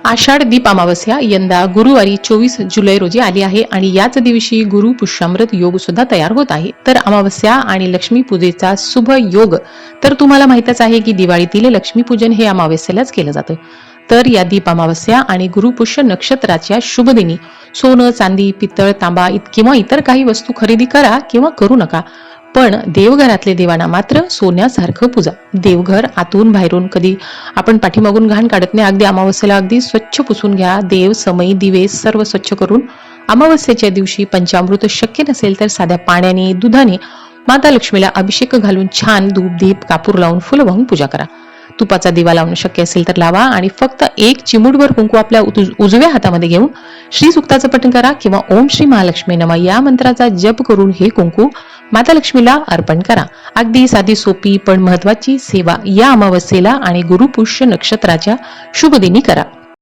आषाढ दीप अमावस्या यंदा गुरुवारी 24 जुलै रोजी आली आहे आणि याच दिवशी गुरु पुष्यामृत योग सुद्धा तयार होत आहे. तर अमावस्या आणि लक्ष्मी पूजेचा शुभ योग तर तुम्हाला माहितच आहे की दिवाळीतील लक्ष्मीपूजन हे अमावस्येलाच केलं जातं. तर या दीप अमावस्या आणि गुरुपुष्य नक्षत्राच्या शुभ दिनी सोनं, चांदी, पितळ, तांबा किंवा इतर काही वस्तू खरेदी करा किंवा करू नका. पण देवघरातले देवांना मात्र सोन्यासारखं पूजा. देवघर आतून बाहेरून कधी आपण पाठीमागून घाण काढत नाही. अगदी अमावस्येला अगदी स्वच्छ पुसून घ्या. देव, समई, दिवे सर्व स्वच्छ करून अमावस्येच्या दिवशी पंचामृत शक्य नसेल तर साध्या पाण्याने, दुधाने माता लक्ष्मीला अभिषेक घालून छान धूप, दीप, कापूर लावून फुलं वाहून पूजा करा. तुपाचा दिवा लावणं शक्य असेल तर लावा आणि फक्त एक चिमूटभर कुंकू आपल्या उजव्या हातामध्ये घेऊन श्री सुक्ताचं पठण करा किंवा ओम श्री महालक्ष्मी नमः या मंत्राचा जप करून हे कुंकू माता लक्ष्मीला अर्पण करा. अगदी साधी सोपी पण महत्वाची सेवा या अमावस्येला आणि गुरुपुष्य नक्षत्राच्या शुभ दिनी करा.